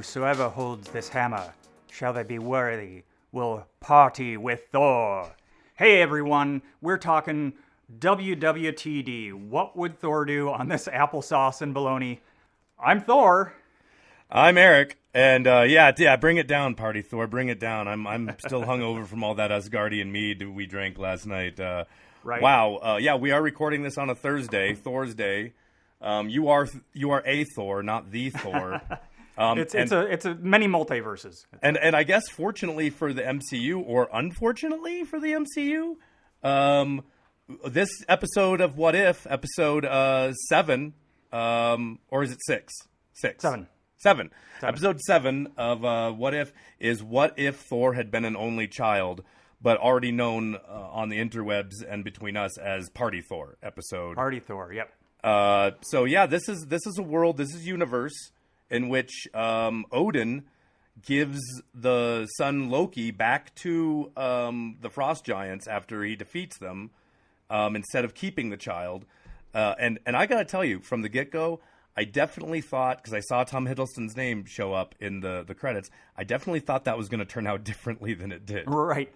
Whosoever holds this hammer, shall they be worthy, will party with Thor. Hey everyone, we're talking WWTD. What would Thor do on this applesauce and baloney? I'm Thor. I'm Eric, and yeah, bring it down, Party Thor, bring it down. I'm still hungover from all that Asgardian mead we drank last night. Right. Wow. Yeah, we are recording this on a Thursday, Thor's Day. You are a Thor, not the Thor. It's a many multiverses. And I guess fortunately for the MCU, or unfortunately for the MCU, this episode of What If, episode 7, or is it 6? 6. 7. Episode 7 of What If is what if Thor had been an only child, but already known on the interwebs and between us as Party Thor episode. Party Thor, yep. So yeah, this is a world, this is universe in which Odin gives the son Loki back to the Frost Giants after he defeats them, instead of keeping the child. And I gotta tell you, from the get-go, I definitely thought, because I saw Tom Hiddleston's name show up in the credits, I definitely thought that was going to turn out differently than it did. Right,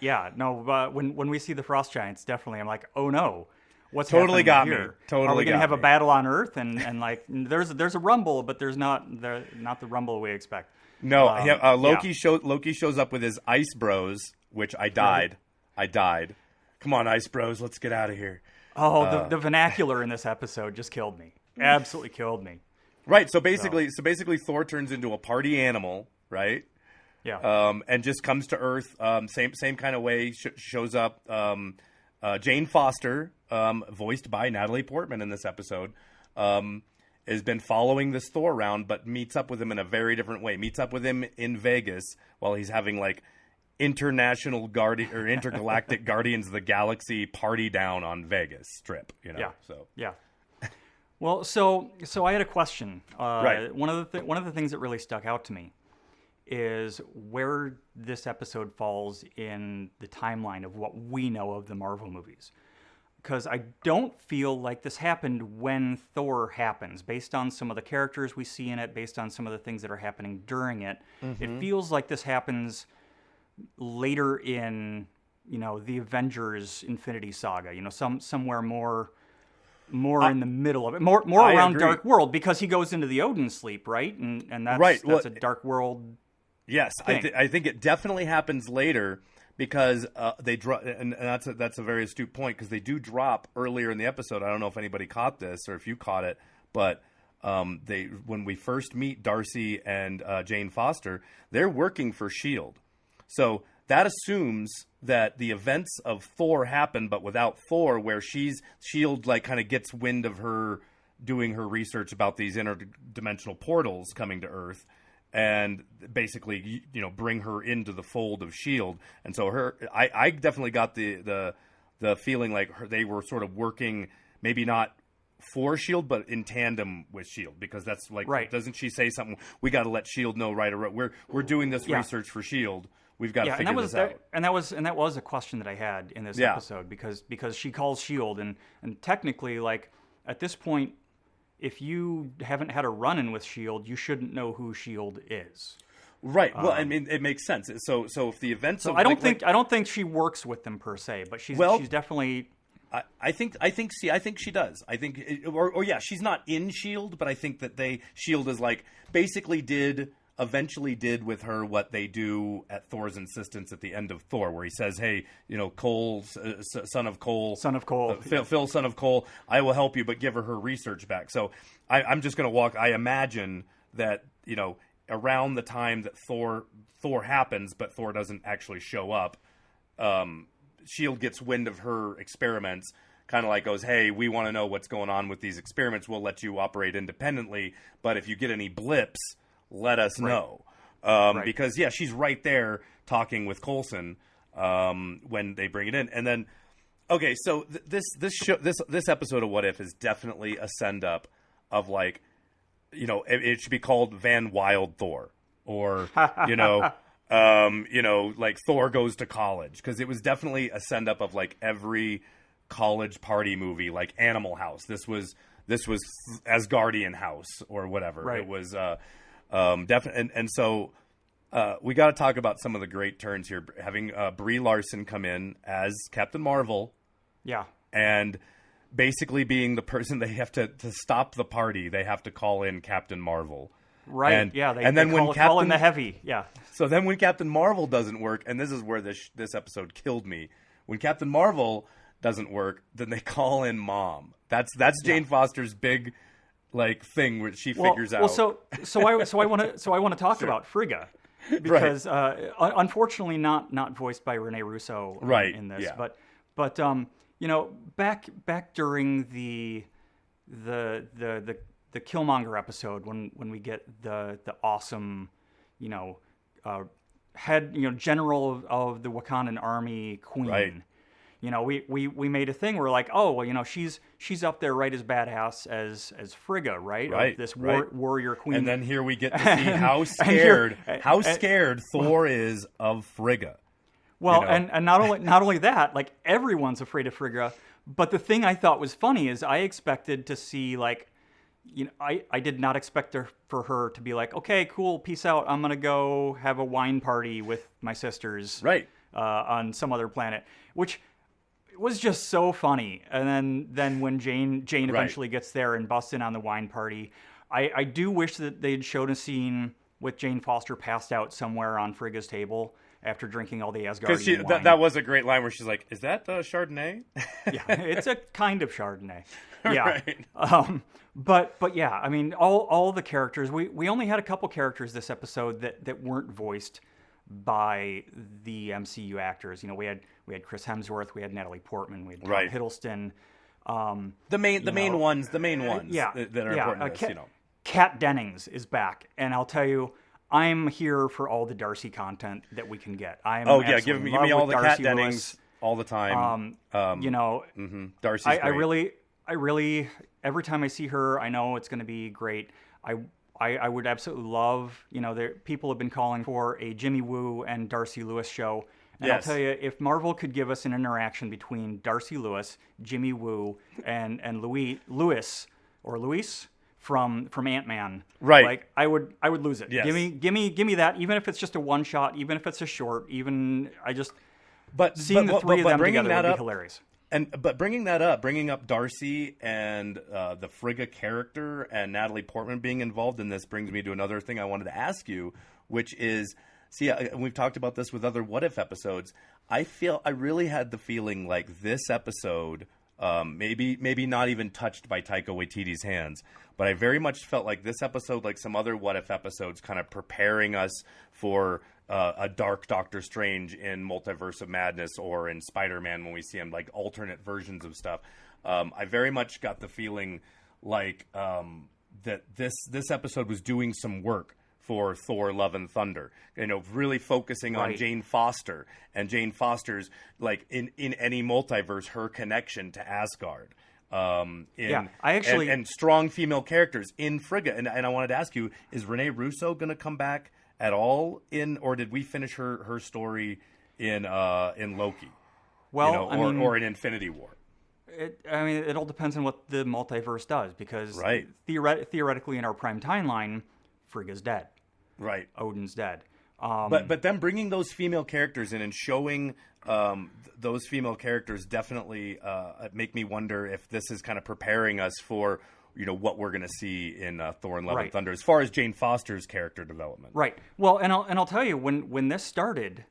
yeah. No, when we see the Frost Giants, definitely, I'm like, oh no, what's totally got here? me. Totally, are we going to have a battle on Earth and like there's a rumble, but there's not the rumble we expect. No, Loki shows up with his ice bros, which I died. Right. I died. Come on, ice bros, let's get out of here. Oh, the vernacular in this episode just killed me. Absolutely killed me. Right. So basically, Thor turns into a party animal, right? Yeah. And just comes to Earth. Same kind of way. Shows up. Jane Foster, voiced by Natalie Portman in this episode, has been following this Thor around, but meets up with him in a very different way. Meets up with him in Vegas while he's having like intergalactic Guardians of the Galaxy party down on Vegas Strip. You know. Yeah. So yeah. Well, so I had a question. Right. One of the things that really stuck out to me is where this episode falls in the timeline of what we know of the Marvel movies. Because I don't feel like this happened when Thor happens, based on some of the characters we see in it, based on some of the things that are happening during it. Mm-hmm. It feels like this happens later in, the Avengers Infinity Saga. Somewhere more in the middle of it, more around agree. Dark World, because he goes into the Odin sleep, right? And that's right. That's a Dark World. Yes, thing. I think it definitely happens later because they drop, and that's a very astute point, because they do drop earlier in the episode. I don't know if anybody caught this or if you caught it, but when we first meet Darcy and Jane Foster, they're working for S.H.I.E.L.D. So that assumes that the events of Thor happen, but without Thor, where S.H.I.E.L.D. like kind of gets wind of her doing her research about these interdimensional portals coming to Earth, and basically, bring her into the fold of S.H.I.E.L.D. And so I definitely got the feeling like they were sort of working, maybe not for S.H.I.E.L.D., but in tandem with S.H.I.E.L.D., because that's like, right. Doesn't she say something? We got to let S.H.I.E.L.D. know right away. We're doing this research for S.H.I.E.L.D. We've got to figure this out. And that was a question that I had in this episode, because she calls S.H.I.E.L.D. and technically, like, at this point, if you haven't had a run-in with S.H.I.E.L.D., you shouldn't know who S.H.I.E.L.D. is. Right. Well, I mean, it makes sense. So if the events of I don't think she works with them per se, but she's definitely. I think she does. I think, she's not in S.H.I.E.L.D., but I think that S.H.I.E.L.D. is like basically eventually did with her what they do at Thor's insistence at the end of Thor, where he says, "Hey, Cole, son of Cole, Phil, son of Cole, I will help you, but give her research back." So I'm just going to walk. I imagine that around the time that Thor happens, but Thor doesn't actually show up, S.H.I.E.L.D. gets wind of her experiments. Kind of like goes, "Hey, we want to know what's going on with these experiments. We'll let you operate independently, but if you get any blips, let us know." Because she's right there talking with Coulson when they bring it in. And then, okay, so this episode of What If is definitely a send up of like, it should be called Van Wild Thor, or like Thor Goes to College, because it was definitely a send up of like every college party movie, like Animal House. This was Asgardian House or whatever. Right. It was Definitely, and so we got to talk about some of the great turns here. Having Brie Larson come in as Captain Marvel, Yeah. and basically being the person they have to stop the party. They have to call in Captain Marvel. Right. And, yeah. and then when call in the heavy. Yeah. So then when Captain Marvel doesn't work, and this is where this episode killed me. When Captain Marvel doesn't work, then they call in Mom. That's Jane Foster's big thing where she figures out. Well, so I want to talk about Frigga because unfortunately not voiced by Rene Russo in this, yeah. but back during the Killmonger episode when we get the awesome head general of the Wakandan army queen. Right. We made a thing where like, oh, well, she's up there right as badass as Frigga, right? Right. Of this warrior queen. And then here we get to see how scared Thor is of Frigga. Well, and not only that, like everyone's afraid of Frigga. But the thing I thought was funny is I expected to see I did not expect for her to be like, okay, cool, peace out. I'm gonna go have a wine party with my sisters, right, on some other planet, which was just so funny. And then when Jane eventually gets there and busts in on the wine party, I do wish that they'd shown a scene with Jane Foster passed out somewhere on Frigga's table after drinking all the Asgardian wine. That was a great line where she's like, "Is that Chardonnay?" Yeah, it's a kind of Chardonnay. Yeah. Right. But yeah, I mean, all the characters. We only had a couple characters this episode that weren't voiced by the MCU actors. We had Chris Hemsworth, we had Natalie Portman, we had Tom Hiddleston. The main ones. Yeah, that are important. Kat Dennings is back, and I'll tell you, I'm here for all the Darcy content that we can get. Give me all the Kat Dennings all the time. Darcy's great. I really, every time I see her, I know it's going to be great. I would absolutely love, people have been calling for a Jimmy Woo and Darcy Lewis show. And I'll tell you, if Marvel could give us an interaction between Darcy Lewis, Jimmy Woo, and Luis from Ant-Man, right? Like I would lose it. Yes. Give me that, even if it's just a one shot, even if it's a short, seeing the three of them together would be hilarious. But bringing up Darcy and the Frigga character and Natalie Portman being involved in this brings me to another thing I wanted to ask you, which is, we've talked about this with other What If episodes. I really had the feeling like this episode, maybe not even touched by Taika Waititi's hands, but I very much felt like this episode, like some other What If episodes, kind of preparing us for a dark Doctor Strange in Multiverse of Madness or in Spider-Man when we see him, like alternate versions of stuff. I very much got the feeling like that this episode was doing some work for Thor: Love and Thunder, really focusing on Jane Foster and Jane Foster's, like in any multiverse, her connection to Asgard. And strong female characters in Frigga. And I wanted to ask you, is Rene Russo going to come back at all or did we finish her story in Loki? Well, or in Infinity War? It all depends on what the multiverse does, because theoretically in our prime timeline, Frigga's dead. Right. Odin's dead. But then bringing those female characters in and showing those female characters definitely make me wonder if this is kind of preparing us for what we're going to see in Thor and Love and Thunder as far as Jane Foster's character development. Right. Well, and I'll tell you, when this started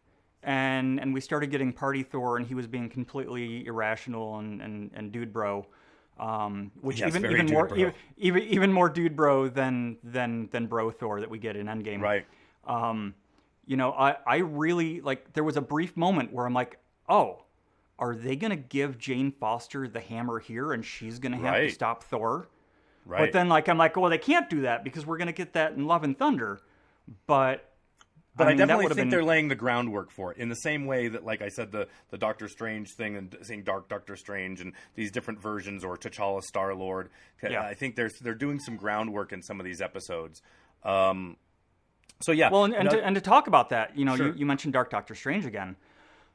and we started getting Party Thor and he was being completely irrational and dude bro. Which even more dude bro than bro Thor that we get in Endgame. Right. I really there was a brief moment where I'm like, oh, are they gonna give Jane Foster the hammer here and she's gonna have to stop Thor? Right. But then I'm like, well, they can't do that because we're gonna get that in Love and Thunder. But I definitely think they're laying the groundwork for it in the same way that, like I said, the Doctor Strange thing and seeing Dark Doctor Strange and these different versions, or T'Challa Star-Lord. Yeah. I think they're doing some groundwork in some of these episodes. So yeah. Well, and to talk about that, Sure. you mentioned Dark Doctor Strange again.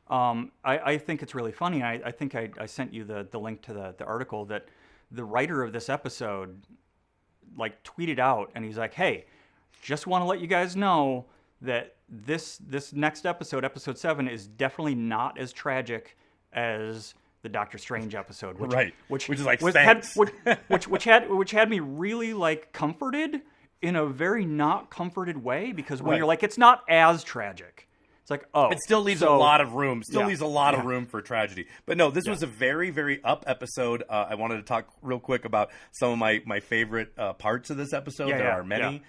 I think it's really funny. I think I sent you the link to the article that the writer of this episode tweeted out, and he's like, hey, just want to let you guys know that this next episode, episode 7, is definitely not as tragic as the Doctor Strange episode, which is like which had me really like comforted in a very not comforted way, because when you're like, it's not as tragic. It's like, oh, it still leaves a lot of room. Leaves a lot of Yeah. room for tragedy. But no, this was a very, very up episode. I wanted to talk real quick about some of my favorite parts of this episode. There are many.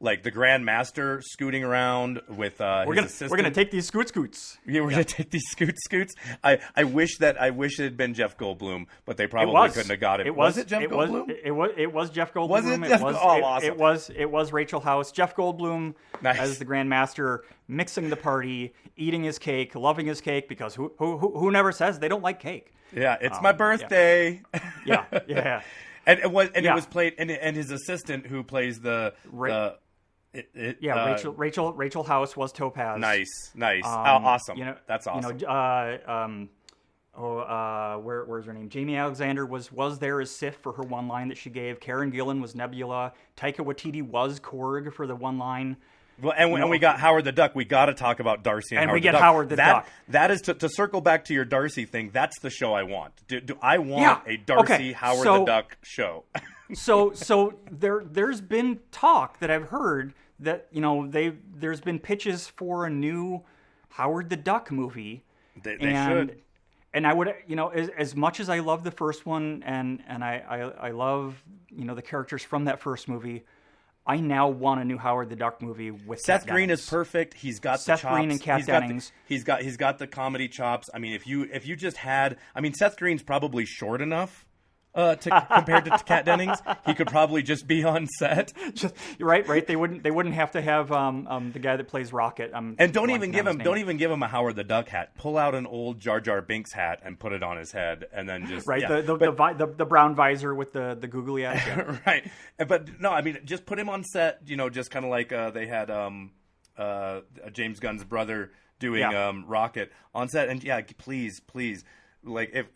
Like the Grand Master scooting around with his assistant. We're gonna take these scoots. Yeah, we're gonna take these scoots. I wish it had been Jeff Goldblum, but they probably couldn't have got it. Was it Jeff Goldblum? It was Jeff Goldblum. Was it? Awesome. It was Rachel House. Jeff Goldblum as the Grand Master, mixing the party, eating his cake, loving his cake, because who never says they don't like cake? Yeah, it's my birthday. Yeah. And it was played, and his assistant who plays Rachel House was Topaz. Nice. Awesome. That's awesome. Where's her name? Jamie Alexander was there as Sif for her one line that she gave. Karen Gillan was Nebula. Taika Waititi was Korg for the one line. Well, and we got Howard the Duck. We got to talk about Darcy and Howard we the get Duck. Howard the Duck. That is to circle back to your Darcy thing. That's the show I want. Do I want a Darcy Howard the Duck show? So there's been talk that I've heard that there's been pitches for a new Howard the Duck movie. They should. And I would, as much as I love the first one, and I love the characters from that first movie, I now want a new Howard the Duck movie with Seth Kat Green Dennings. Is perfect. He's got Seth the chops. Green and Kat Dennings. He's got the comedy chops. I mean, if you just had, Seth Green's probably short enough compared to Kat Dennings. He could probably just be on set. Right. They wouldn't have to have the guy that plays Rocket. And don't even give him a Howard the Duck hat. Pull out an old Jar Jar Binks hat and put it on his head, and then just the brown visor with the googly eyes. Yeah. Right. But no, just put him on set. Just kind of like they had James Gunn's brother doing Rocket on set, and please. Like if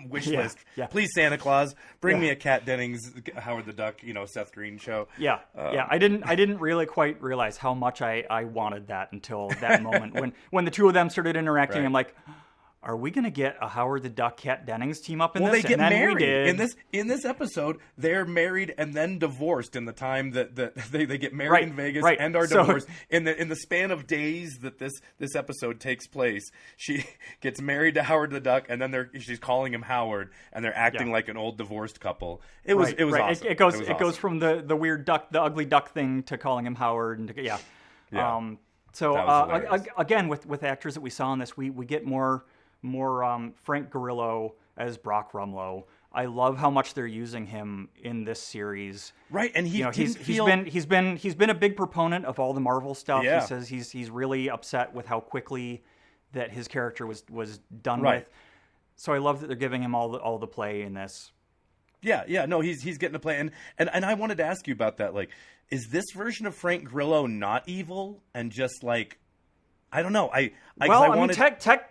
wish list, please Santa Claus, bring me a Kat Dennings, Howard the Duck, Seth Green show. I didn't really quite realize how much I wanted that until that moment when the two of them started interacting. Right. I'm like, are we going to get a Howard the Duck Kat Dennings team up in this? this? Well, they get married. We did. In this episode, they're married and then divorced in the time that they get married in Vegas and are divorced. In the span of days that this episode takes place, she gets married to Howard the Duck, and then she's calling him Howard, and they're acting like an old divorced couple. It was awesome. It goes from the weird duck, the ugly duck thing, to calling him Howard, and again with actors that we saw in this, we get more Frank Grillo as Brock Rumlow. I love how much they're using him in this series. Right, and he's been a big proponent of all the Marvel stuff. Yeah. He says he's really upset with how quickly that his character was done with. So I love that they're giving him all the play in this. Yeah, no, he's getting to play, and I wanted to ask you about that. Like, is this version of Frank Grillo not evil and just like, I don't know.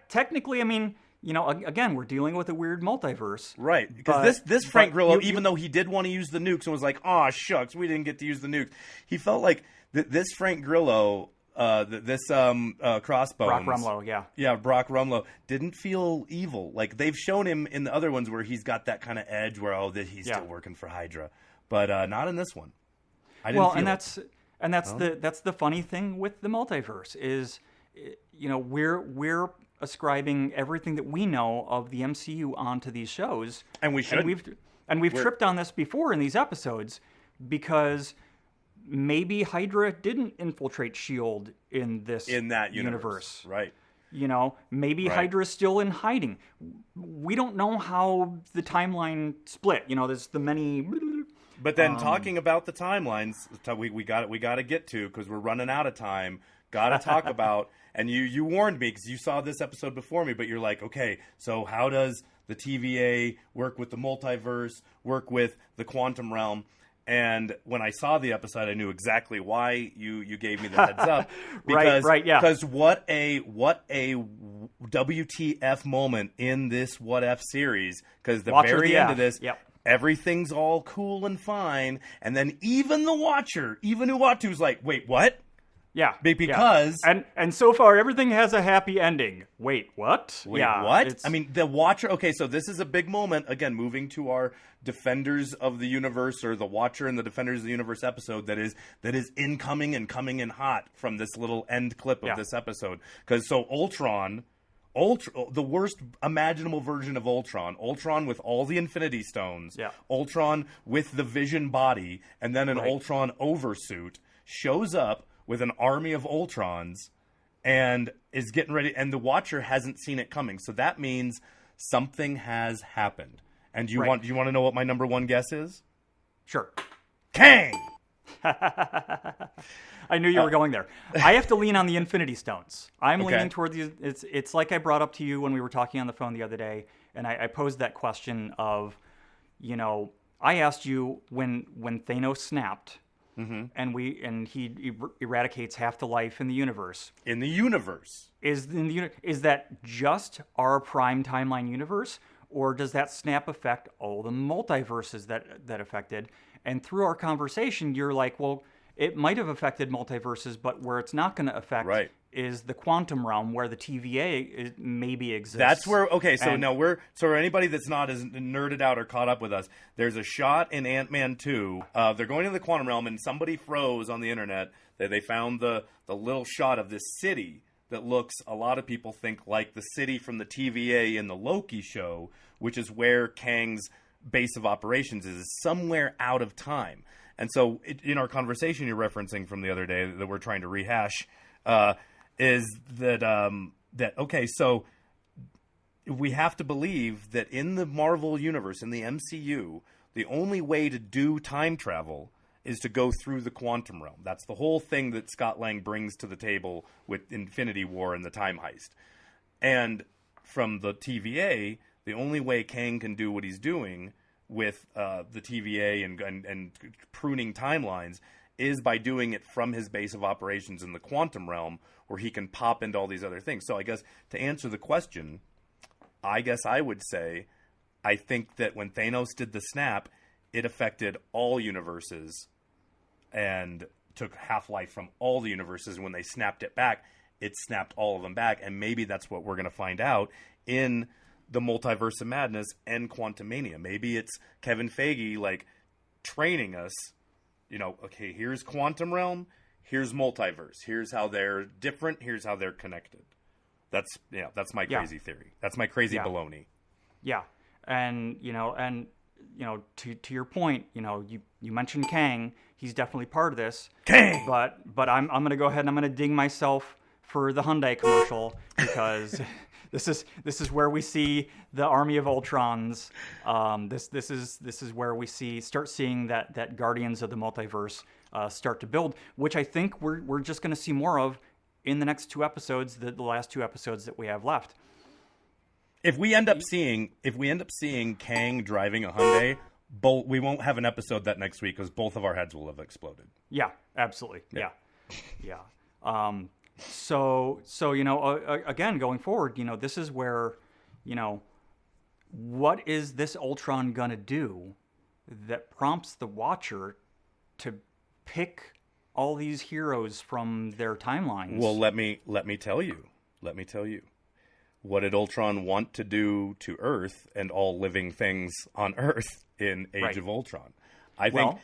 Technically, again, we're dealing with a weird multiverse. Right. Because this Frank Grillo, even though he did want to use the nukes and was like, oh, shucks, we didn't get to use the nukes, he felt like this Frank Grillo, Crossbones. Brock Rumlow, yeah. Yeah, Brock Rumlow didn't feel evil. Like, they've shown him in the other ones where he's got that kind of edge where, he's still working for Hydra. But not in this one. I didn't feel it. That's the funny thing with the multiverse is, we're ascribing everything that we know of the MCU onto these shows, and we should. We've tripped on this before in these episodes because maybe Hydra didn't infiltrate S.H.I.E.L.D. in that universe. Right. Maybe Hydra is still in hiding. We don't know how the timeline split. There's the many. But then talking about the timelines, we got to get to, because we're running out of time. Got to talk about, and you warned me because you saw this episode before me, but you're like, okay, so how does the TVA work with the multiverse, work with the quantum realm? And when I saw the episode, I knew exactly why you gave me the heads up. Because, Because what a WTF moment in this What If series. Because the very end of this, everything's all cool and fine, and then even the Watcher, even Uatu's like, wait, what? Yeah. Because... And so far, everything has a happy ending. Wait, what? Wait, what? I mean, the Watcher... Okay, so this is a big moment. Again, moving to our Defenders of the Universe, or the Watcher and the Defenders of the Universe episode that is incoming and coming in hot from this little end clip of this episode. Because so Ultron, the worst imaginable version of Ultron with all the Infinity Stones, Ultron with the Vision body, and then an Ultron oversuit, shows up with an army of Ultrons and is getting ready, and the Watcher hasn't seen it coming. So that means something has happened. And do you want to know what my number one guess is? Sure. Kang! I knew you were going there. I have to lean on the Infinity Stones. I'm leaning toward the... It's like I brought up to you when we were talking on the phone the other day, and I posed that question of, I asked you when Thanos snapped, and he eradicates half the life in the universe. In the universe. Is that just our prime timeline universe, or does that snap affect all the multiverses that affected? And through our conversation, you're like, well, it might have affected multiverses, but where it's not going to affect is the quantum realm, where the TVA maybe exists. That's where, so anybody that's not as nerded out or caught up with us, there's a shot in Ant-Man 2. They're going to the quantum realm, and somebody froze on the internet. They found the little shot of this city that looks, a lot of people think, like the city from the TVA in the Loki show, which is where Kang's base of operations is somewhere out of time. And so in our conversation you're referencing from the other day that we're trying to rehash, is that okay, so we have to believe that in the Marvel Universe, in the MCU, the only way to do time travel is to go through the quantum realm. That's the whole thing that Scott Lang brings to the table with Infinity War and the time heist. And from the TVA, the only way Kang can do what he's doing with the TVA and pruning timelines is by doing it from his base of operations in the quantum realm, where he can pop into all these other things. So I guess to answer the question, I guess I would say I think that when Thanos did the snap, it affected all universes and took half-life from all the universes. And when they snapped it back, it snapped all of them back. And maybe that's what we're going to find out in the Multiverse of Madness and Quantumania. Maybe it's Kevin Feige training us, okay, here's Quantum Realm, here's Multiverse, here's how they're different, here's how they're connected. That's my crazy theory. That's my crazy baloney. Yeah. And to your point, you mentioned Kang. He's definitely part of this. Kang! But I'm going to go ahead and I'm going to ding myself for the Hyundai commercial, because this is where we see the army of Ultrons. This is where we start seeing that Guardians of the Multiverse start to build, which I think we're just going to see more of in the next two episodes, the last two episodes that we have left. If we end up seeing Kang driving a Hyundai, we won't have an episode that next week, because both of our heads will have exploded. Yeah, absolutely. Yeah. So again, going forward, this is where, what is this Ultron gonna do that prompts the Watcher to pick all these heroes from their timelines? Well, let me tell you. What did Ultron want to do to Earth and all living things on Earth in Age of Ultron? I think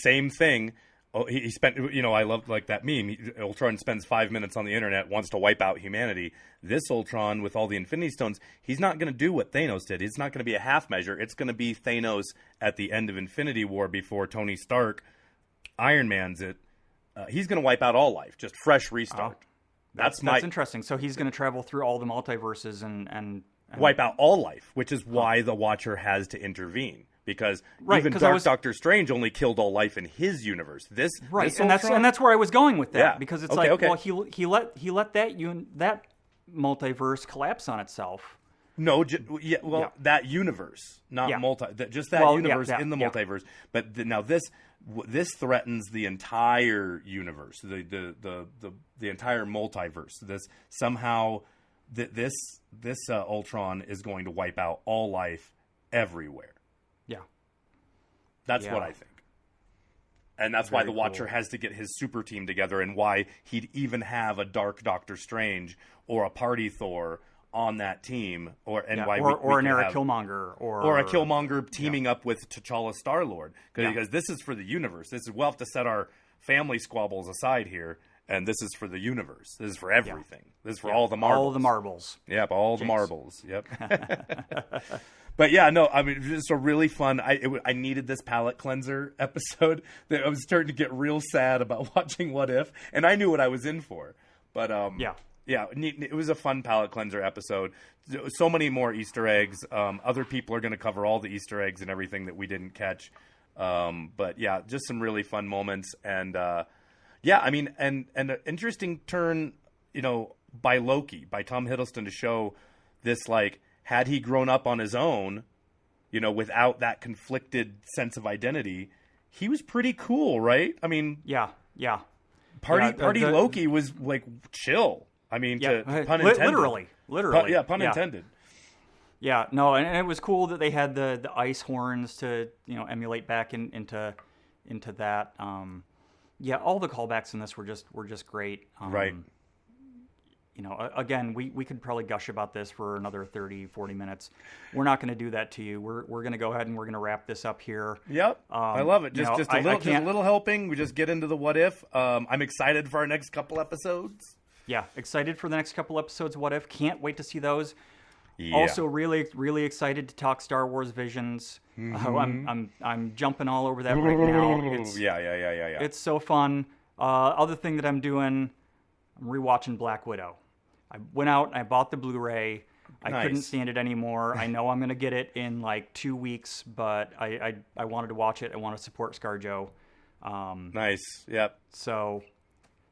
same thing. Oh, he spent, I love that meme. Ultron spends 5 minutes on the internet, wants to wipe out humanity. This Ultron, with all the Infinity Stones, he's not going to do what Thanos did. It's not going to be a half measure. It's going to be Thanos at the end of Infinity War, before Tony Stark Iron Man's it. He's going to wipe out all life, just fresh restart. Oh, that's interesting. So he's going to travel through all the multiverses and wipe out all life, which is why the Watcher has to intervene. Because even Doctor Strange only killed all life in his universe. This that's where I was going with that. Yeah. Because it's well, he let that multiverse collapse on itself. No, that universe, not just that universe in the multiverse. But now this threatens the entire universe, the entire multiverse. This Ultron is going to wipe out all life everywhere. Yeah. That's Yeah. what I think. And that's why Very the Watcher cool. has to get his super team together, and why he'd even have a Dark Doctor Strange or a Party Thor on that team, why or an could Eric have, Killmonger or a Killmonger teaming up with T'Challa Star-Lord, because this is for the universe. We'll have to set our family squabbles aside here, and this is for the universe. This is for everything. This is for all the marbles. All the marbles. Yep, all the marbles. Yep. But yeah, no, I mean, just a really fun. I needed this palate cleanser episode. That I was starting to get real sad about watching What If, and I knew what I was in for. But yeah, it was a fun palate cleanser episode. So many more Easter eggs. Other people are going to cover all the Easter eggs and everything that we didn't catch. But yeah, just some really fun moments, and yeah, I mean, and an interesting turn, by Loki, by Tom Hiddleston, to show this, like, had he grown up on his own, without that conflicted sense of identity, he was pretty cool, right? I mean, Yeah. Party Loki was like chill. I mean, pun intended. Literally. Pun intended. Yeah, no, and it was cool that they had the ice horns to emulate back into that. Yeah, all the callbacks in this were just great. Right. Again, we could probably gush about this for another 30, 40 minutes. We're not going to do that to you. We're going to go ahead and we're going to wrap this up here. Yep. I love it. Just a little helping. We just get into the What If. I'm excited for our next couple episodes. Yeah, excited for the next couple episodes of What If. Can't wait to see those. Yeah. Also, really, really excited to talk Star Wars Visions. I'm jumping all over that right now. Yeah. It's so fun. Other thing that I'm doing, I'm rewatching Black Widow. I went out and I bought the Blu-ray. I couldn't stand it anymore. I know I'm going to get it in like 2 weeks, but I wanted to watch it. I want to support ScarJo. Nice. Yep. So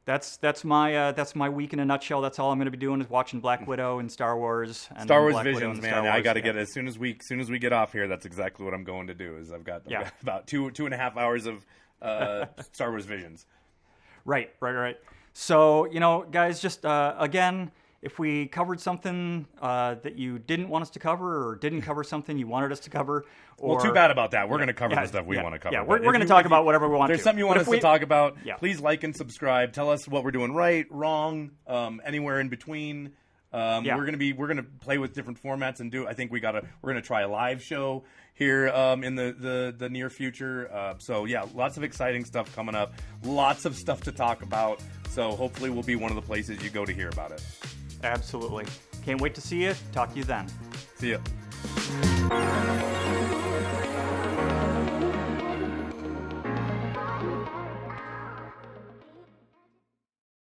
that's my week in a nutshell. That's all I'm going to be doing is watching Black Widow and Star Wars. And Star Wars Black Widow Visions, and man. Star Wars. I got to get it as soon as we get off here. That's exactly what I'm going to do. I've got about two and a half hours of Star Wars Visions. Right. So, guys, just again, if we covered something that you didn't want us to cover, or didn't cover something you wanted us to cover, or... Well, too bad about that. We're going to cover the stuff we want to cover. Yeah, we're going to talk about whatever we want to. There's something you want us to talk about, Yeah. please like and subscribe. Tell us what we're doing right, wrong, anywhere in between. We're going to play with different formats and I think we're going to try a live show here in the near future. So yeah, lots of exciting stuff coming up. Lots of stuff to talk about. So hopefully we'll be one of the places you go to hear about it. Absolutely. Can't wait to see you. Talk to you then. See ya.